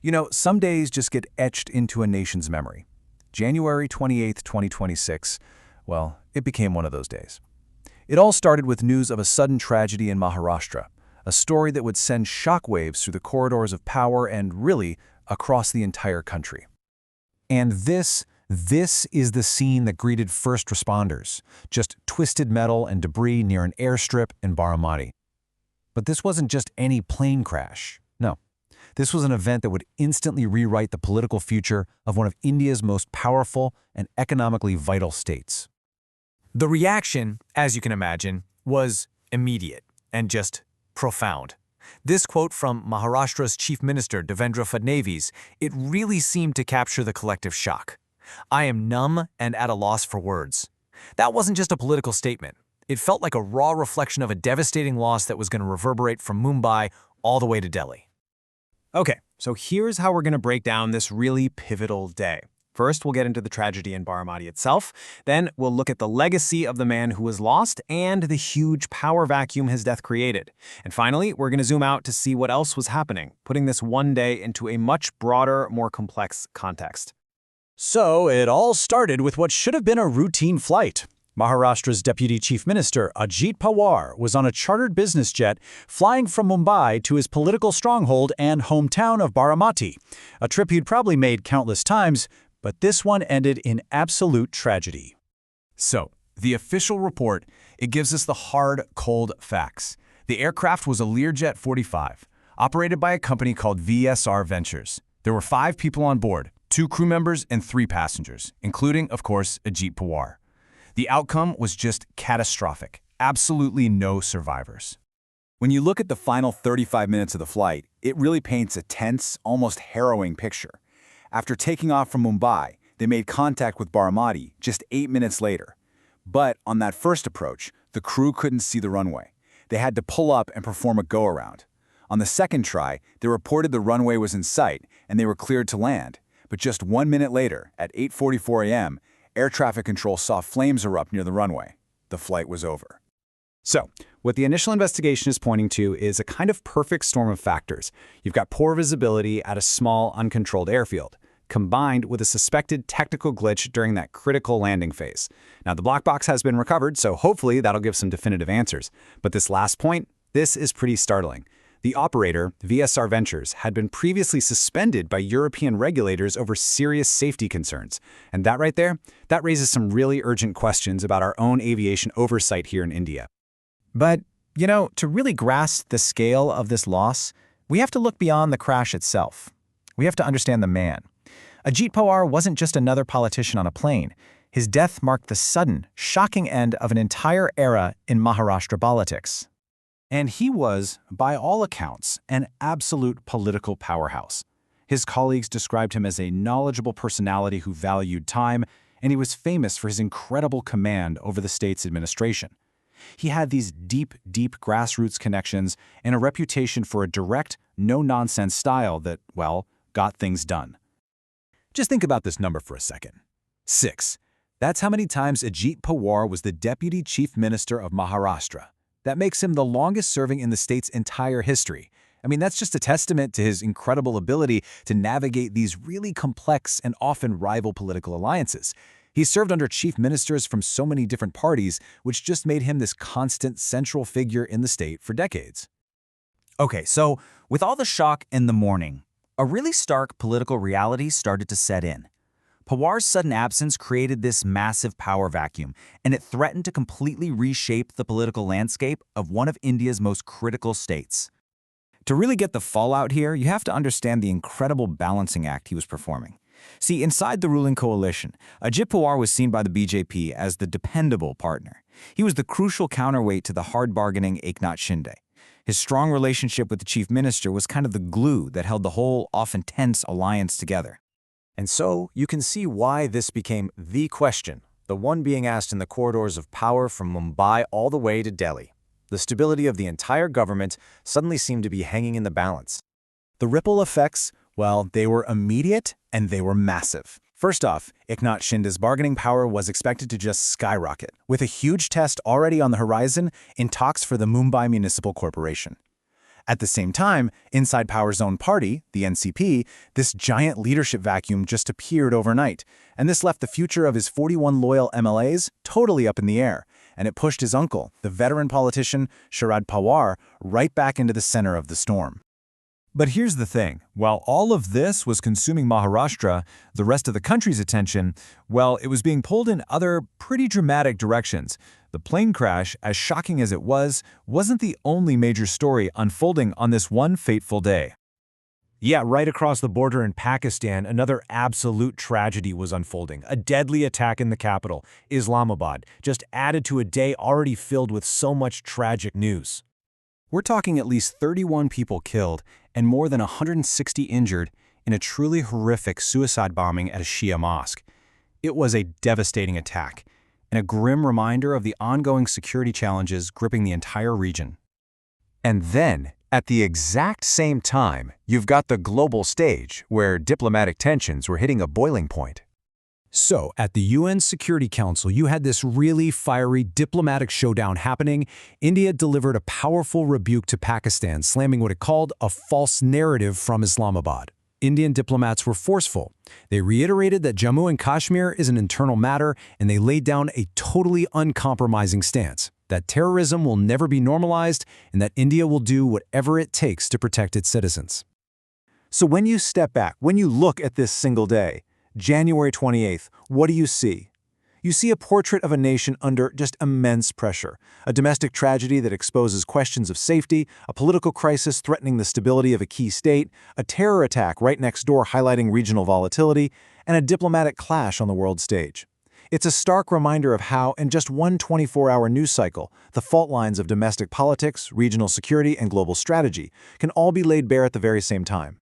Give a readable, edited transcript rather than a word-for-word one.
You know, some days just get etched into a nation's memory. January 28, 2026, well, it became one of those days. It all started with news of a sudden tragedy in Maharashtra, a story that would send shockwaves through the corridors of power and, really, across the entire country. And this is the scene that greeted first responders, just twisted metal and debris near an airstrip in Baramati. But this wasn't just any plane crash. No. This was an event that would instantly rewrite the political future of one of India's most powerful and economically vital states. The reaction, as you can imagine, was immediate and just profound. This quote from Maharashtra's Chief Minister Devendra Fadnavis, it really seemed to capture the collective shock. "I am numb and at a loss for words." That wasn't just a political statement. It felt like a raw reflection of a devastating loss that was going to reverberate from Mumbai all the way to Delhi. Okay, so here's how we're going to break down this really pivotal day. First, we'll get into the tragedy in Baramati itself. Then, we'll look at the legacy of the man who was lost and the huge power vacuum his death created. And finally, we're going to zoom out to see what else was happening, putting this one day into a much broader, more complex context. So it all started with what should have been a routine flight. Maharashtra's Deputy Chief Minister Ajit Pawar was on a chartered business jet flying from Mumbai to his political stronghold and hometown of Baramati, a trip he'd probably made countless times, but this one ended in absolute tragedy. So, the official report, it gives us the hard, cold facts. The aircraft was a Learjet 45, operated by a company called VSR Ventures. There were 5 people on board, 2 crew members and 3 passengers, including, of course, Ajit Pawar. The outcome was just catastrophic. Absolutely no survivors. When you look at the final 35 minutes of the flight, it really paints a tense, almost harrowing picture. After taking off from Mumbai, they made contact with Baramati just 8 minutes later. But on that first approach, the crew couldn't see the runway. They had to pull up and perform a go-around. On the second try, they reported the runway was in sight and they were cleared to land. But just 1 minute later, at 8:44 a.m., air traffic control saw flames erupt near the runway. The flight was over. So, what the initial investigation is pointing to is a kind of perfect storm of factors. You've got poor visibility at a small, uncontrolled airfield, combined with a suspected technical glitch during that critical landing phase. Now, the black box has been recovered, so hopefully that'll give some definitive answers. But this last point, this is pretty startling. The operator, VSR Ventures, had been previously suspended by European regulators over serious safety concerns. And that right there, that raises some really urgent questions about our own aviation oversight here in India. But, you know, to really grasp the scale of this loss, we have to look beyond the crash itself. We have to understand the man. Ajit Pawar wasn't just another politician on a plane. His death marked the sudden, shocking end of an entire era in Maharashtra politics. And he was, by all accounts, an absolute political powerhouse. His colleagues described him as a knowledgeable personality who valued time, and he was famous for his incredible command over the state's administration. He had these deep grassroots connections and a reputation for a direct, no-nonsense style that, well, got things done. Just think about this number for a second. 6. That's how many times Ajit Pawar was the Deputy Chief Minister of Maharashtra. That makes him the longest serving in the state's entire history. I mean, that's just a testament to his incredible ability to navigate these really complex and often rival political alliances. He served under chief ministers from so many different parties, which just made him this constant central figure in the state for decades. Okay, so with all the shock in the morning, a really stark political reality started to set in. Pawar's sudden absence created this massive power vacuum, and it threatened to completely reshape the political landscape of one of India's most critical states. To really get the fallout here, you have to understand the incredible balancing act he was performing. See, inside the ruling coalition, Ajit Pawar was seen by the BJP as the dependable partner. He was the crucial counterweight to the hard-bargaining Eknath Shinde. His strong relationship with the chief minister was kind of the glue that held the whole, often tense alliance together. And so, you can see why this became the question, the one being asked in the corridors of power from Mumbai all the way to Delhi. The stability of the entire government suddenly seemed to be hanging in the balance. The ripple effects, well, they were immediate and they were massive. First off, Eknath Shinde's bargaining power was expected to just skyrocket, with a huge test already on the horizon in talks for the Mumbai Municipal Corporation. At the same time, inside Power's own party, the NCP, this giant leadership vacuum just appeared overnight, and this left the future of his 41 loyal MLAs totally up in the air, and it pushed his uncle, the veteran politician Sharad Pawar, right back into the center of the storm. But here's the thing. While all of this was consuming Maharashtra, the rest of the country's attention, well, it was being pulled in other pretty dramatic directions. The plane crash, as shocking as it was, wasn't the only major story unfolding on this one fateful day. Yeah, right across the border in Pakistan, another absolute tragedy was unfolding. A deadly attack in the capital, Islamabad, just added to a day already filled with so much tragic news. We're talking at least 31 people killed and more than 160 injured in a truly horrific suicide bombing at a Shia mosque. It was a devastating attack and a grim reminder of the ongoing security challenges gripping the entire region. And then, at the exact same time, you've got the global stage, where diplomatic tensions were hitting a boiling point. So, at the UN Security Council, you had this really fiery diplomatic showdown happening. India delivered a powerful rebuke to Pakistan, slamming what it called a false narrative from Islamabad. Indian diplomats were forceful. They reiterated that Jammu and Kashmir is an internal matter, and they laid down a totally uncompromising stance that terrorism will never be normalized and that India will do whatever it takes to protect its citizens. So when you step back, when you look at this single day, January 28th, what do you see? You see a portrait of a nation under just immense pressure, a domestic tragedy that exposes questions of safety, a political crisis threatening the stability of a key state, a terror attack right next door highlighting regional volatility, and a diplomatic clash on the world stage. It's a stark reminder of how, in just one 24-hour news cycle, the fault lines of domestic politics, regional security, and global strategy can all be laid bare at the very same time.